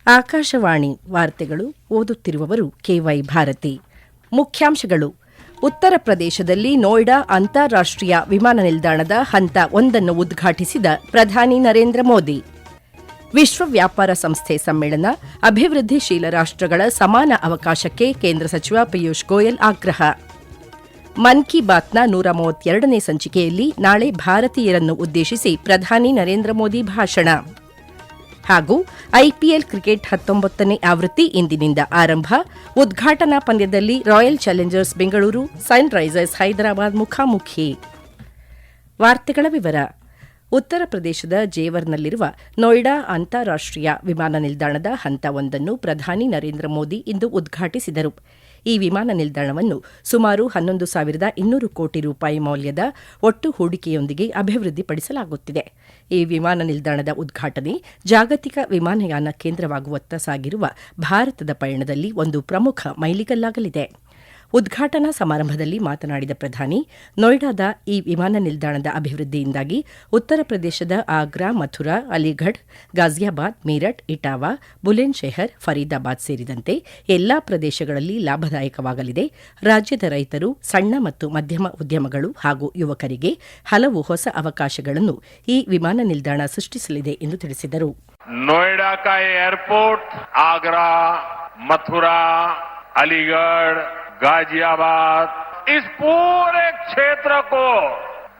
ಆಕಾಶವಾಣಿ ವಾರ್ತೆಗಳು ಓದುತ್ತಿರುವವರು ಕೆವೈ ಭಾರತಿ. ಮುಖ್ಯಾಂಶಗಳು. ಉತ್ತರ ಪ್ರದೇಶದಲ್ಲಿ ನೋಯ್ಡಾ ಅಂತಾರಾಷ್ಟೀಯ ವಿಮಾನ ನಿಲ್ದಾಣದ ಹಂತ 1 ಉದ್ಘಾಟಿಸಿದ ಪ್ರಧಾನಿ ನರೇಂದ್ರ ಮೋದಿ. ವಿಶ್ವ ವ್ಯಾಪಾರ ಸಂಸ್ಥೆ ಸಮ್ಮೇಳನ, ಅಭಿವೃದ್ಧಿಶೀಲ ರಾಷ್ಟಗಳ ಸಮಾನ ಅವಕಾಶಕ್ಕೆ ಕೇಂದ್ರ ಸಚಿವ ಪಿಯೂಷ್ ಗೋಯಲ್ ಆಗ್ರಹ. ಮನ್ ಕಿ ಬಾತ್ನ 132ನೇ ಸಂಚಿಕೆಯಲ್ಲಿ ನಾಳೆ ಭಾರತೀಯರನ್ನು ಉದ್ದೇಶಿಸಿ ಪ್ರಧಾನಿ ನರೇಂದ್ರ ಮೋದಿ ಭಾಷಣ. ಹಾಗೂ ಐಪಿಎಲ್ ಕ್ರಿಕೆಟ್ 19ನೇ ಆವೃತ್ತಿ ಇಂದಿನಿಂದ ಆರಂಭ. ಉದ್ಘಾಟನಾ ಪಂದ್ಯದಲ್ಲಿ royal Challengers Bengaluru, Sunrisers Hyderabad ಮುಖಾಮುಖಿ. ವಾರ್ತೆಗಳ ವಿವರ. ಉತ್ತರ ಪ್ರದೇಶದ ಜೇವರ್ನಲ್ಲಿರುವ ನೋಯ್ಡಾ ಅಂತಾರಾಷ್ಟೀಯ ವಿಮಾನ ನಿಲ್ದಾಣದ ಹಂತ 1 ಪ್ರಧಾನಿ ನರೇಂದ್ರ ಮೋದಿ ಇಂದು ಉದ್ಘಾಟಿಸಿದರು. ಈ ವಿಮಾನ ನಿಲ್ದಾಣವನ್ನು ಸುಮಾರು 11,200 ಕೋಟಿ ರೂಪಾಯಿ ಮೌಲ್ಯದ ಒಟ್ಟು ಹೂಡಿಕೆಯೊಂದಿಗೆ ಅಭಿವೃದ್ಧಿಪಡಿಸಲಾಗುತ್ತಿದೆ. ಈ ವಿಮಾನ ನಿಲ್ದಾಣದ ಉದ್ಘಾಟನೆ ಜಾಗತಿಕ ವಿಮಾನಯಾನ ಕೇಂದ್ರವಾಗುವತ್ತ ಸಾಗಿರುವ ಭಾರತದ ಪಯಣದಲ್ಲಿ ಒಂದು ಪ್ರಮುಖ ಮೈಲಿಗಲ್ಲಾಗಲಿದೆ. ಉದ್ಘಾಟನಾ ಸಮಾರಂಭದಲ್ಲಿ ಮಾತನಾಡಿದ ಪ್ರಧಾನಿ, ನೋಯ್ಡಾದ ಈ ವಿಮಾನ ನಿಲ್ದಾಣದ ಅಭಿವೃದ್ಧಿಯಿಂದಾಗಿ ಉತ್ತರ ಪ್ರದೇಶದ ಆಗ್ರಾ, ಮಥುರಾ, ಅಲಿಘಡ್, ಗಾಜಿಯಾಬಾದ್, ಮೀರಟ್, ಇಟಾವಾ, ಬುಲೆನ್ ಶೆಹರ್, ಫರೀದಾಬಾದ್ ಸೇರಿದಂತೆ ಎಲ್ಲಾ ಪ್ರದೇಶಗಳಲ್ಲಿ ಲಾಭದಾಯಕವಾಗಲಿದೆ. ರಾಜ್ಯದ ರೈತರು, ಸಣ್ಣ ಮತ್ತು ಮಧ್ಯಮ ಉದ್ಯಮಗಳು ಹಾಗೂ ಯುವಕರಿಗೆ ಹಲವು ಹೊಸ ಅವಕಾಶಗಳನ್ನು ಈ ವಿಮಾನ ನಿಲ್ದಾಣ ಸೃಷ್ಟಿಸಲಿದೆ ಎಂದು ತಿಳಿಸಿದರು. ನೋಯ್ಡಾ का एयरपोर्ट आगरा, मथुरा, अलीगढ़, गाजियाबाद, इस पूरे क्षेत्र को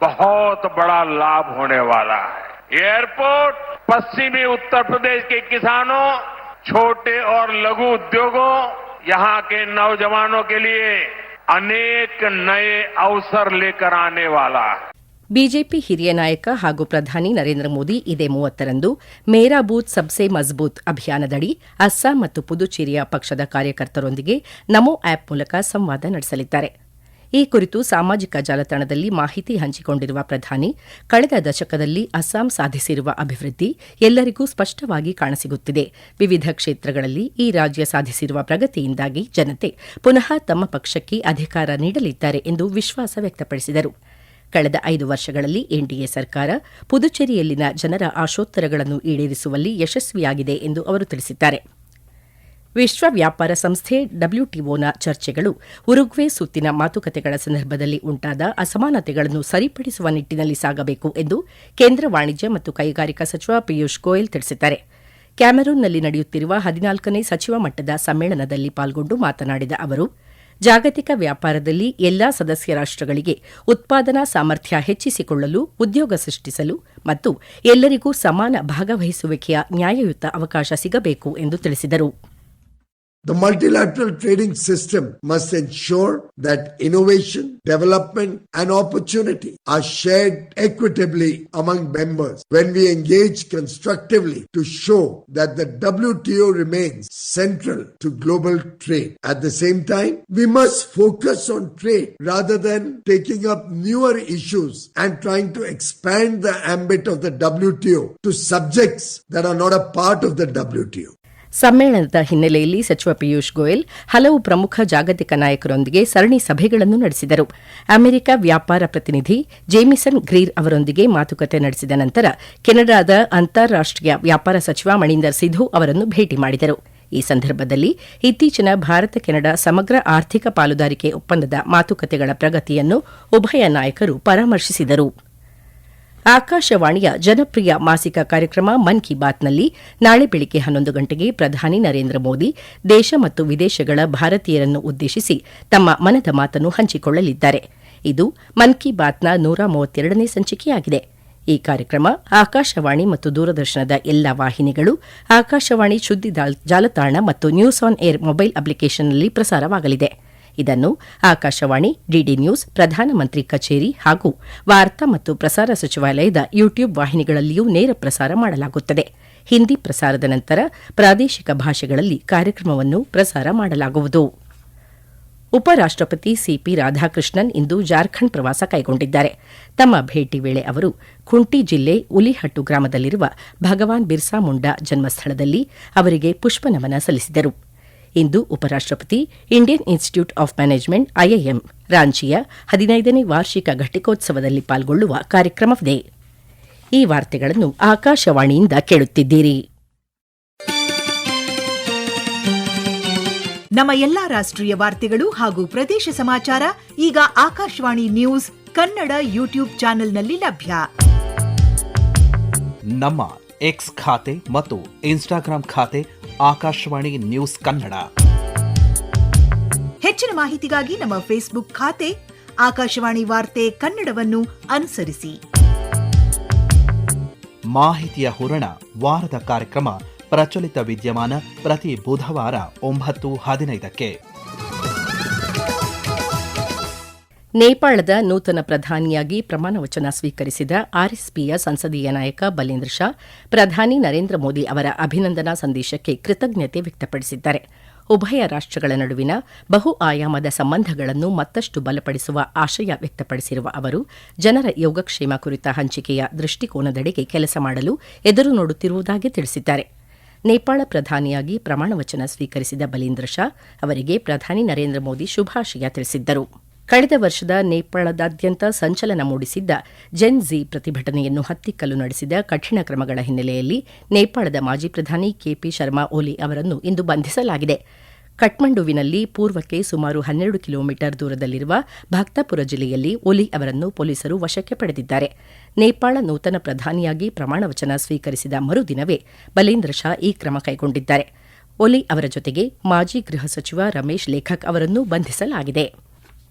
बहुत बड़ा लाभ होने वाला है. एयरपोर्ट पश्चिमी उत्तर प्रदेश के किसानों, छोटे और लघु उद्योगों, यहाँ के नौजवानों के लिए अनेक नए अवसर लेकर आने वाला है. ಬಿಜೆಪಿ ಹಿರಿಯ ನಾಯಕ ಹಾಗೂ ಪ್ರಧಾನಿ ನರೇಂದ್ರ ಮೋದಿ ಇದೇ 30ರಂದು ಮೇರಾ ಬೂತ್ ಸಬ್ಸೆ ಮಜಬೂತ್ ಅಭಿಯಾನದಡಿ ಅಸ್ಸಾಂ ಮತ್ತು ಪುದುಚೇರಿಯ ಪಕ್ಷದ ಕಾರ್ಯಕರ್ತರೊಂದಿಗೆ ನಮೋ ಆಪ್ ಮೂಲಕ ಸಂವಾದ ನಡೆಸಲಿದ್ದಾರೆ. ಈ ಕುರಿತು ಸಾಮಾಜಿಕ ಜಾಲತಾಣದಲ್ಲಿ ಮಾಹಿತಿ ಹಂಚಿಕೊಂಡಿರುವ ಪ್ರಧಾನಿ, ಕಳೆದ ದಶಕದಲ್ಲಿ ಅಸ್ಸಾಂ ಸಾಧಿಸಿರುವ ಅಭಿವೃದ್ಧಿ ಎಲ್ಲರಿಗೂ ಸ್ಪಷ್ಟವಾಗಿ ಕಾಣಸಿಗುತ್ತಿದೆ. ವಿವಿಧ ಕ್ಷೇತ್ರಗಳಲ್ಲಿ ಈ ರಾಜ್ಯ ಸಾಧಿಸಿರುವ ಪ್ರಗತಿಯಿಂದಾಗಿ ಜನತೆ ಪುನಃ ತಮ್ಮ ಪಕ್ಷಕ್ಕೆ ಅಧಿಕಾರ ನೀಡಲಿದ್ದಾರೆ ಎಂದು ವಿಶ್ವಾಸ ವ್ಯಕ್ತಪಡಿಸಿದರು. ಕಳೆದ 5 ವರ್ಷಗಳಲ್ಲಿ ಎನ್ಡಿಎ ಸರ್ಕಾರ ಪುದುಚೇರಿಯಲ್ಲಿನ ಜನರ ಆಶೋತ್ತರಗಳನ್ನು ಈಡೇರಿಸುವಲ್ಲಿ ಯಶಸ್ವಿಯಾಗಿದೆ ಎಂದು ಅವರು ತಿಳಿಸಿದ್ದಾರೆ. ವಿಶ್ವ ವ್ಯಾಪಾರ ಸಂಸ್ಥೆ ಡಬ್ಲ್ಯೂಟಿಒನ ಚರ್ಚೆಗಳು ಉರುಗ್ವೆ ಸುತ್ತಿನ ಮಾತುಕತೆಗಳ ಸಂದರ್ಭದಲ್ಲಿ ಉಂಟಾದ ಅಸಮಾನತೆಗಳನ್ನು ಸರಿಪಡಿಸುವ ನಿಟ್ಟಿನಲ್ಲಿ ಸಾಗಬೇಕು ಎಂದು ಕೇಂದ್ರ ವಾಣಿಜ್ಯ ಮತ್ತು ಕೈಗಾರಿಕಾ ಸಚಿವ ಪಿಯೂಷ್ ಗೋಯಲ್ ತಿಳಿಸಿದ್ದಾರೆ. ಕ್ಯಾಮರೂನ್ನಲ್ಲಿ ನಡೆಯುತ್ತಿರುವ 14ನೇ ಸಚಿವ ಮಟ್ಟದ ಸಮ್ಮೇಳನದಲ್ಲಿ ಪಾಲ್ಗೊಂಡು ಮಾತನಾಡಿದ ಅವರು, ಜಾಗತಿಕ ವ್ಯಾಪಾರದಲ್ಲಿ ಎಲ್ಲಾ ಸದಸ್ಯ ರಾಷ್ಟಗಳಿಗೆ ಉತ್ಪಾದನಾ ಸಾಮರ್ಥ್ಯ ಹೆಚ್ಚಿಸಿಕೊಳ್ಳಲು, ಉದ್ಯೋಗ ಸೃಷ್ಟಿಸಲು ಮತ್ತು ಎಲ್ಲರಿಗೂ ಸಮಾನ ಭಾಗವಹಿಸುವಿಕೆಯ ನ್ಯಾಯಯುತ ಅವಕಾಶ ಸಿಗಬೇಕು ಎಂದು ತಿಳಿಸಿದರು. The multilateral trading system must ensure that innovation, development and opportunity are shared equitably among members. When we engage constructively to show that the WTO remains central to global trade. At the same time, we must focus on trade rather than taking up newer issues and trying to expand the ambit of the WTO to subjects that are not a part of the WTO. ಸಮ್ಮೇಳನದ ಹಿನ್ನೆಲೆಯಲ್ಲಿ ಸಚಿವ ಪಿಯೂಷ್ ಗೋಯಲ್ ಹಲವು ಪ್ರಮುಖ ಜಾಗತಿಕ ನಾಯಕರೊಂದಿಗೆ ಸರಣಿ ಸಭೆಗಳನ್ನು ನಡೆಸಿದರು. ಅಮೆರಿಕ ವ್ಯಾಪಾರ ಪ್ರತಿನಿಧಿ ಜೇಮಿಸನ್ ಗ್ರೀರ್ ಅವರೊಂದಿಗೆ ಮಾತುಕತೆ ನಡೆಸಿದ ನಂತರ ಕೆನಡಾದ ಅಂತಾರಾಷ್ಟೀಯ ವ್ಯಾಪಾರ ಸಚಿವ ಮಣಿಂದರ್ ಸಿಧು ಅವರನ್ನು ಭೇಟಿ ಮಾಡಿದರು. ಈ ಸಂದರ್ಭದಲ್ಲಿ ಇತ್ತೀಚಿನ ಭಾರತ ಕೆನಡಾ ಸಮಗ್ರ ಆರ್ಥಿಕ ಪಾಲುದಾರಿಕೆ ಒಪ್ಪಂದದ ಮಾತುಕತೆಗಳ ಪ್ರಗತಿಯನ್ನು ಉಭಯ ನಾಯಕರು ಪರಾಮರ್ಶಿಸಿದರು. ಆಕಾಶವಾಣಿಯ ಜನಪ್ರಿಯ ಮಾಸಿಕ ಕಾರ್ಯಕ್ರಮ ಮನ್ ಕಿ ಬಾತ್ನಲ್ಲಿ ನಾಳೆ ಬೆಳಗ್ಗೆ 11 ಗಂಟೆಗೆ ಪ್ರಧಾನಿ ನರೇಂದ್ರ ಮೋದಿ ದೇಶ ಮತ್ತು ವಿದೇಶಗಳ ಭಾರತೀಯರನ್ನು ಉದ್ದೇಶಿಸಿ ತಮ್ಮ ಮನದ ಮಾತನ್ನು ಹಂಚಿಕೊಳ್ಳಲಿದ್ದಾರೆ. ಇದು ಮನ್ ಕಿ ಬಾತ್ನ 132ನೇ ಸಂಚಿಕೆಯಾಗಿದೆ. ಈ ಕಾರ್ಯಕ್ರಮ ಆಕಾಶವಾಣಿ ಮತ್ತು ದೂರದರ್ಶನದ ಎಲ್ಲಾ ವಾಹಿನಿಗಳು, ಆಕಾಶವಾಣಿ ಸುದ್ದಿ ಜಾಲತಾಣ ಮತ್ತು ನ್ಯೂಸ್ ಆನ್ ಏರ್ ಮೊಬೈಲ್ ಅಪ್ಲಿಕೇಶನ್ನಲ್ಲಿ ಪ್ರಸಾರವಾಗಲಿದೆ. ಇದನ್ನು ಆಕಾಶವಾಣಿ, ಡಿಡಿ ನ್ಯೂಸ್, ಪ್ರಧಾನಮಂತ್ರಿ ಕಚೇರಿ ಹಾಗೂ ವಾರ್ತಾ ಮತ್ತು ಪ್ರಸಾರ ಸಚಿವಾಲಯದ ಯೂಟ್ಯೂಬ್ ವಾಹಿನಿಗಳಲ್ಲಿಯೂ ನೇರ ಪ್ರಸಾರ ಮಾಡಲಾಗುತ್ತದೆ. ಹಿಂದಿ ಪ್ರಸಾರದ ನಂತರ ಪ್ರಾದೇಶಿಕ ಭಾಷೆಗಳಲ್ಲಿ ಕಾರ್ಯಕ್ರಮವನ್ನು ಪ್ರಸಾರ ಮಾಡಲಾಗುವುದು. ಉಪರಾಷ್ಟಪತಿ ಸಿಪಿ ರಾಧಾಕೃಷ್ಣನ್ ಇಂದು ಜಾರ್ಖಂಡ್ ಪ್ರವಾಸ ಕೈಗೊಂಡಿದ್ದಾರೆ. ತಮ್ಮ ಭೇಟಿ ವೇಳೆ ಅವರು ಖುಂಟಿ ಜಿಲ್ಲೆ ಉಲಿಹಟ್ಟು ಗ್ರಾಮದಲ್ಲಿರುವ ಭಗವಾನ್ ಬಿರ್ಸಾ ಮುಂಡಾ ಜನ್ಮಸ್ಥಳದಲ್ಲಿ ಅವರಿಗೆ ಪುಷ್ಪನಮನ ಸಲ್ಲಿಸಿದರು. ಇಂದು ಉಪರಾಷ್ಟಪತಿ Indian Institute of Management IIM ರಾಂಚಿಯ 15ನೇ ವಾರ್ಷಿಕ ಘಟಿಕೋತ್ಸವದಲ್ಲಿ ಪಾಲ್ಗೊಳ್ಳುವ ಕಾರ್ಯಕ್ರಮವಿದೆ. ಈ ವಾರ್ತೆಗಳನ್ನು ಆಕಾಶವಾಣಿಯಿಂದ ಕೇಳುತ್ತಿದ್ದೀರಿ. ನಮ್ಮ ಎಲ್ಲಾ ರಾಷ್ಟ್ರೀಯ ವಾರ್ತೆಗಳು ಹಾಗೂ ಪ್ರದೇಶ ಸಮಾಚಾರ ಈಗ ಆಕಾಶವಾಣಿ ನ್ಯೂಸ್ ಕನ್ನಡ ಯೂಟ್ಯೂಬ್ ಚಾನೆಲ್ನಲ್ಲಿ ಲಭ್ಯ. ನಮ್ಮ ಎಕ್ಸ್ ಖಾತೆ ಮತ್ತು ಇನ್ಸ್ಟಾಗ್ರಾಂ ಖಾತೆ ಆಕಾಶವಾಣಿ ನ್ಯೂಸ್ ಕನ್ನಡ. ಹೆಚ್ಚಿನ ಮಾಹಿತಿಗಾಗಿ ನಮ್ಮ ಫೇಸ್ಬುಕ್ ಖಾತೆ ಆಕಾಶವಾಣಿ ವಾರ್ತೆ ಕನ್ನಡವನ್ನು ಅನುಸರಿಸಿ. ಮಾಹಿತಿಯ ಹೂರಣ ವಾರದ ಕಾರ್ಯಕ್ರಮ ಪ್ರಚಲಿತ ವಿದ್ಯಮಾನ ಪ್ರತಿ ಬುಧವಾರ 9:15. ನೇಪಾಳದ ನೂತನ ಪ್ರಧಾನಿಯಾಗಿ ಪ್ರಮಾಣ ವಚನ ಸ್ವೀಕರಿಸಿದ ಆರ್ಎಸ್ಪಿಯ ಸಂಸದೀಯ ನಾಯಕ ಬಲೇಂದ್ರ ಶಾ ಪ್ರಧಾನಿ ನರೇಂದ್ರ ಮೋದಿ ಅವರ ಅಭಿನಂದನಾ ಸಂದೇಶಕ್ಕೆ ಕೃತಜ್ಞತೆ ವ್ಯಕ್ತಪಡಿಸಿದ್ದಾರೆ. ಉಭಯ ರಾಷ್ಟಗಳ ನಡುವಿನ ಬಹು ಆಯಾಮದ ಸಂಬಂಧಗಳನ್ನು ಮತ್ತಷ್ಟು ಬಲಪಡಿಸುವ ಆಶಯ ವ್ಯಕ್ತಪಡಿಸಿರುವ ಅವರು ಜನರ ಯೋಗಕ್ಷೇಮ ಕುರಿತ ಹಂಚಿಕೆಯ ದೃಷ್ಟಿಕೋನದೆಡೆಗೆ ಕೆಲಸ ಮಾಡಲು ಎದುರು ನೋಡುತ್ತಿರುವುದಾಗಿ ತಿಳಿಸಿದ್ದಾರೆ. ನೇಪಾಳ ಪ್ರಧಾನಿಯಾಗಿ ಪ್ರಮಾಣ ವಚನ ಸ್ವೀಕರಿಸಿದ ಬಲೇಂದ್ರ ಶಾ ಅವರಿಗೆ ಪ್ರಧಾನಿ ನರೇಂದ್ರ ಮೋದಿ ಶುಭಾಶಯ ತಿಳಿಸಿದ್ದರು. ಕಳೆದ ವರ್ಷದ ನೇಪಾಳದಾದ್ಯಂತ ಸಂಚಲನ ಮೂಡಿಸಿದ್ದ ಜೆನ್ ಝಿ ಪ್ರತಿಭಟನೆಯನ್ನು ಹತ್ತಿಕ್ಕಲು ನಡೆಸಿದ ಕಠಿಣ ಕ್ರಮಗಳ ಹಿನ್ನೆಲೆಯಲ್ಲಿ ನೇಪಾಳದ ಮಾಜಿ ಪ್ರಧಾನಿ ಕೆಪಿ ಶರ್ಮಾ ಓಲಿ ಅವರನ್ನು ಇಂದು ಬಂಧಿಸಲಾಗಿದೆ. ಕಠ್ಮಂಡುವಿನಲ್ಲಿ ಪೂರ್ವಕ್ಕೆ ಸುಮಾರು 12 ಕಿಲೋಮೀಟರ್ ದೂರದಲ್ಲಿರುವ ಭಕ್ತಪುರ ಜಿಲ್ಲೆಯಲ್ಲಿ ಓಲಿ ಅವರನ್ನು ಪೊಲೀಸರು ವಶಕ್ಕೆ ಪಡೆದಿದ್ದಾರೆ. ನೇಪಾಳ ನೂತನ ಪ್ರಧಾನಿಯಾಗಿ ಪ್ರಮಾಣವಚನ ಸ್ವೀಕರಿಸಿದ ಮರುದಿನವೇ ಬಲೇಂದ್ರ ಶಾ ಈ ಕ್ರಮ ಕೈಗೊಂಡಿದ್ದಾರೆ. ಓಲಿ ಅವರ ಜೊತೆಗೆ ಮಾಜಿ ಗೃಹ ಸಚಿವ ರಮೇಶ್ ಲೇಖಕ್ ಅವರನ್ನು ಬಂಧಿಸಲಾಗಿದೆ.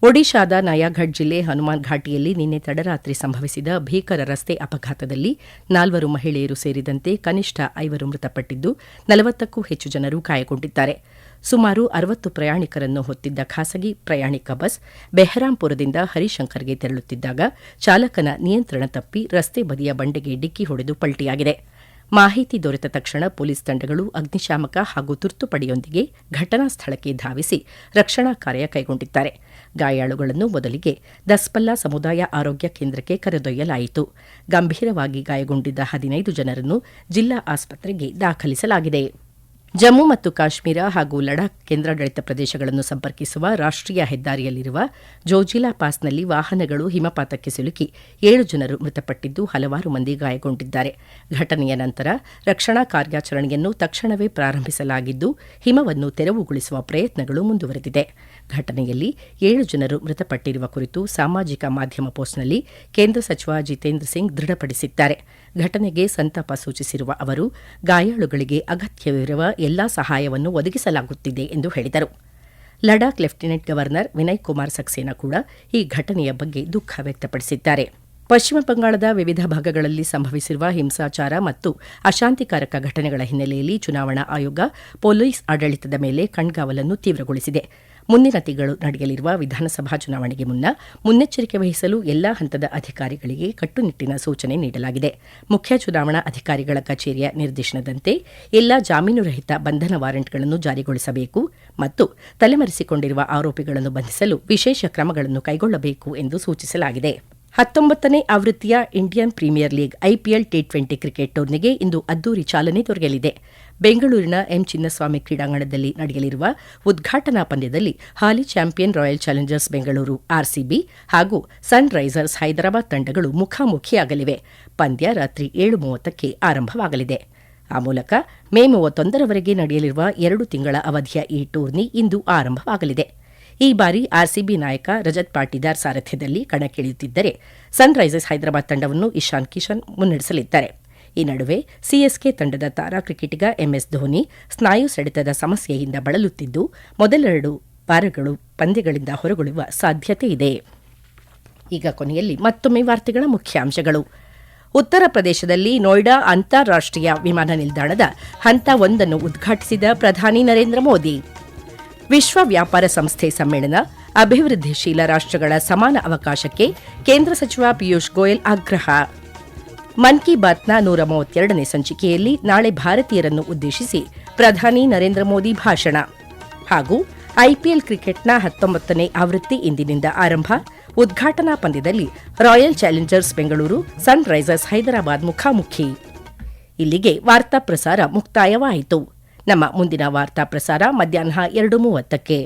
ಒಡಿಶಾದ ನಯಾಘಡ್ ಜಿಲ್ಲೆ ಹನುಮಾನ್ ಘಾಟಿಯಲ್ಲಿ ನಿನ್ನೆ ತಡರಾತ್ರಿ ಸಂಭವಿಸಿದ ಭೀಕರ ರಸ್ತೆ ಅಪಘಾತದಲ್ಲಿ 4 ಮಹಿಳೆಯರು ಸೇರಿದಂತೆ ಕನಿಷ್ಠ 5 ಮೃತಪಟ್ಟಿದ್ದು 40ಕ್ಕೂ ಹೆಚ್ಚು ಜನರು ಗಾಯಗೊಂಡಿದ್ದಾರೆ. ಸುಮಾರು 60 ಪ್ರಯಾಣಿಕರನ್ನು ಹೊತ್ತಿದ್ದ ಖಾಸಗಿ ಪ್ರಯಾಣಿಕ ಬಸ್ ಬೆಹರಾಂಪುರದಿಂದ ಹರಿಶಂಕರ್ಗೆ ತೆರಳುತ್ತಿದ್ದಾಗ ಚಾಲಕನ ನಿಯಂತ್ರಣ ತಪ್ಪಿ ರಸ್ತೆ ಬದಿಯ ಬಂಡೆಗೆ ಡಿಕ್ಕಿ ಹೊಡೆದು ಪಲ್ಟಿಯಾಗಿದೆ. ಮಾಹಿತಿ ದೊರೆತ ತಕ್ಷಣ ಪೊಲೀಸ್ ತಂಡಗಳು ಅಗ್ನಿಶಾಮಕ ಹಾಗೂ ತುರ್ತು ಪಡೆಯೊಂದಿಗೆ ಘಟನಾ ಸ್ಥಳಕ್ಕೆ ಧಾವಿಸಿ ರಕ್ಷಣಾ ಕಾರ್ಯ ಕೈಗೊಂಡಿದ್ದಾರೆ. ಗಾಯಾಳುಗಳನ್ನು ಮೊದಲಿಗೆ ದಸ್ಪಲ್ಲಾ ಸಮುದಾಯ ಆರೋಗ್ಯ ಕೇಂದ್ರಕ್ಕೆ ಕರೆದೊಯ್ಯಲಾಯಿತು. ಗಂಭೀರವಾಗಿ ಗಾಯಗೊಂಡಿದ್ದ 15 ಜನರನ್ನು ಜಿಲ್ಲಾ ಆಸ್ಪತ್ರೆಗೆ ದಾಖಲಿಸಲಾಗಿದೆ. ಜಮ್ಮು ಮತ್ತು ಕಾಶ್ಮೀರ ಹಾಗೂ ಲಡಾಖ್ ಕೇಂದ್ರಾಡಳಿತ ಪ್ರದೇಶಗಳನ್ನು ಸಂಪರ್ಕಿಸುವ ರಾಷ್ಟೀಯ ಹೆದ್ದಾರಿಯಲ್ಲಿರುವ ಜೋಜಿಲಾ ಪಾಸ್ನಲ್ಲಿ ವಾಹನಗಳು ಹಿಮಪಾತಕ್ಕೆ ಸಿಲುಕಿ 7 ಜನರು ಮೃತಪಟ್ಟಿದ್ದು ಹಲವಾರು ಮಂದಿ ಗಾಯಗೊಂಡಿದ್ದಾರೆ. ಘಟನೆಯ ನಂತರ ರಕ್ಷಣಾ ಕಾರ್ಯಾಚರಣೆಯನ್ನು ತಕ್ಷಣವೇ ಪ್ರಾರಂಭಿಸಲಾಗಿದ್ದು ಹಿಮವನ್ನು ತೆರವುಗೊಳಿಸುವ ಪ್ರಯತ್ನಗಳು ಮುಂದುವರೆದಿದೆ. ಘಟನೆಯಲ್ಲಿ 7 ಜನರು ಮೃತಪಟ್ಟಿರುವ ಕುರಿತು ಸಾಮಾಜಿಕ ಮಾಧ್ಯಮ ಪೋಸ್ಟ್ನಲ್ಲಿ ಕೇಂದ್ರ ಸಚಿವ ಜಿತೇಂದ್ರ ಸಿಂಗ್ ದೃಢಪಡಿಸಿದ್ದಾರೆ. ಘಟನೆಗೆ ಸಂತಾಪ ಸೂಚಿಸಿರುವ ಅವರು ಗಾಯಾಳುಗಳಿಗೆ ಅಗತ್ಯವಿರುವ ಎಲ್ಲಾ ಸಹಾಯವನ್ನು ಒದಗಿಸಲಾಗುತ್ತಿದೆ ಎಂದು ಹೇಳಿದರು. ಲಡಾಖ್ ಲೆಫ್ಟಿನೆಂಟ್ ಗವರ್ನರ್ ವಿನಯ್ ಕುಮಾರ್ ಸಕ್ಸೇನಾ ಕೂಡ ಈ ಘಟನೆಯ ಬಗ್ಗೆ ದುಃಖ ವ್ಯಕ್ತಪಡಿಸಿದ್ದಾರೆ. ಪಶ್ಚಿಮ ಬಂಗಾಳದ ವಿವಿಧ ಭಾಗಗಳಲ್ಲಿ ಸಂಭವಿಸಿರುವ ಹಿಂಸಾಚಾರ ಮತ್ತು ಅಶಾಂತಿಕಾರಕ ಘಟನೆಗಳ ಹಿನ್ನೆಲೆಯಲ್ಲಿ ಚುನಾವಣಾ ಆಯೋಗ ಪೊಲೀಸ್ ಆಡಳಿತದ ಮೇಲೆ ಕಣ್ಗಾವಲನ್ನು ತೀವ್ರಗೊಳಿಸಿದೆ. ಮುಂದಿನ ತಿಂಗಳು ನಡೆಯಲಿರುವ ವಿಧಾನಸಭಾ ಚುನಾವಣೆಗೆ ಮುನ್ನ ಮುನ್ನೆಚ್ಚರಿಕೆ ವಹಿಸಲು ಎಲ್ಲಾ ಹಂತದ ಅಧಿಕಾರಿಗಳಿಗೆ ಕಟ್ಟುನಿಟ್ಟಿನ ಸೂಚನೆ ನೀಡಲಾಗಿದೆ. ಮುಖ್ಯ ಚುನಾವಣಾ ಅಧಿಕಾರಿಗಳ ಕಚೇರಿಯ ನಿರ್ದೇಶನದಂತೆ ಎಲ್ಲಾ ಜಾಮೀನುರಹಿತ ಬಂಧನ ವಾರೆಂಟ್ಗಳನ್ನು ಜಾರಿಗೊಳಿಸಬೇಕು ಮತ್ತು ತಲೆಮರೆಸಿಕೊಂಡಿರುವ ಆರೋಪಿಗಳನ್ನು ಬಂಧಿಸಲು ವಿಶೇಷ ಕ್ರಮಗಳನ್ನು ಕೈಗೊಳ್ಳಬೇಕು ಎಂದು ಸೂಚಿಸಲಾಗಿದೆ. 19ನೇ ಆವೃತ್ತಿಯ ಇಂಡಿಯನ್ ಪ್ರೀಮಿಯರ್ ಲೀಗ್ ಐಪಿಎಲ್ ಟಿ20 ಕ್ರಿಕೆಟ್ ಟೂರ್ನಿಗೆ ಇಂದು ಅದ್ದೂರಿ ಚಾಲನೆ ದೊರೆಯಲಿದೆ. ಬೆಂಗಳೂರಿನ ಎಂ ಚಿನ್ನಸ್ವಾಮಿ ಕ್ರೀಡಾಂಗಣದಲ್ಲಿ ನಡೆಯಲಿರುವ ಉದ್ಘಾಟನಾ ಪಂದ್ಯದಲ್ಲಿ ಹಾಲಿ champion Royal Challengers Bengaluru RCB ಹಾಗೂ ಸನ್ ರೈಸರ್ಸ್ ಹೈದರಾಬಾದ್ ತಂಡಗಳು ಮುಖಾಮುಖಿಯಾಗಲಿವೆ. ಪಂದ್ಯ ರಾತ್ರಿ 7:30ಕ್ಕೆ ಆರಂಭವಾಗಲಿದೆ. ಆ ಮೂಲಕ ಮೇ 31ರವರೆಗೆ ನಡೆಯಲಿರುವ 2 ತಿಂಗಳ ಅವಧಿಯ ಈ ಟೂರ್ನಿ ಇಂದು ಆರಂಭವಾಗಲಿದೆ. ಈ ಬಾರಿ ಆರ್ಸಿಬಿ ನಾಯಕ ರಜತ್ ಪಾಟಿದಾರ್ ಸಾರಥ್ಯದಲ್ಲಿ ಕಣಕ್ಕಿಳಿಯುತ್ತಿದ್ದರೆ ಸನ್ ರೈಸರ್ಸ್ ಹೈದರಾಬಾದ್ ತಂಡವನ್ನು ಇಶಾನ್ ಕಿಶನ್ ಮುನ್ನಡೆಸಲಿದ್ದಾರೆ. ಈ ನಡುವೆ ಸಿಎಸ್ಕೆ ತಂಡದ ತಾರಾ ಕ್ರಿಕೆಟಿಗ ಎಂಎಸ್ ಧೋನಿ ಸ್ನಾಯು ಸೆಳೆತದ ಸಮಸ್ಯೆಯಿಂದ ಬಳಲುತ್ತಿದ್ದು ಮೊದಲೆರಡು ವಾರಗಳು ಪಂದ್ಯಗಳಿಂದ ಹೊರಗುಳಿಯುವ ಸಾಧ್ಯತೆ ಇದೆ. ಈಗ ಕೊನೆಯಲ್ಲಿ ಮತ್ತೊಮ್ಮೆ ವಾರ್ತೆಗಳ ಮುಖ್ಯಾಂಶಗಳು. ಉತ್ತರ ಪ್ರದೇಶದಲ್ಲಿ ನೋಯ್ಡಾ ಅಂತಾರಾಷ್ಟೀಯ ವಿಮಾನ ನಿಲ್ದಾಣದ ಹಂತ 1 ಉದ್ಘಾಟಿಸಿದ ಪ್ರಧಾನಿ ನರೇಂದ್ರ ಮೋದಿ. ವಿಶ್ವ ವ್ಯಾಪಾರ ಸಂಸ್ಥೆ ಸಮ್ಮೇಳನ ಅಭಿವೃದ್ಧಿಶೀಲ ರಾಷ್ಟಗಳ ಸಮಾನ ಅವಕಾಶಕ್ಕೆ ಕೇಂದ್ರ ಸಚಿವ ಪಿಯೂಷ್ ಗೋಯಲ್ ಆಗ್ರಹ. ಮನ್ ಕಿ ಬಾತ್ನ 132ನೇ ಸಂಚಿಕೆಯಲ್ಲಿ ನಾಳೆ ಭಾರತೀಯರನ್ನು ಉದ್ದೇಶಿಸಿ ಪ್ರಧಾನಿ ನರೇಂದ್ರ ಮೋದಿ ಭಾಷಣ. ಹಾಗೂ ಐಪಿಎಲ್ ಕ್ರಿಕೆಟ್ನ 19ನೇ ಆವೃತ್ತಿ ಇಂದಿನಿಂದ ಆರಂಭ. ಉದ್ಘಾಟನಾ ಪಂದ್ಯದಲ್ಲಿ ರಾಯಲ್ ಚಾಲೆಂಜರ್ಸ್ ಬೆಂಗಳೂರು ಸನ್ ರೈಸರ್ಸ್ ಹೈದರಾಬಾದ್ ಮುಖಾಮುಖಿ. ಇಲ್ಲಿಗೆ ವಾರ್ತಾ ಪ್ರಸಾರ ಮುಕ್ತಾಯವಾಯಿತು. ನಮ್ಮ ಮುಂದಿನ ವಾರ್ತಾ ಪ್ರಸಾರ ಮಧ್ಯಾಹ್ನ 2:30ಕ್ಕೆ.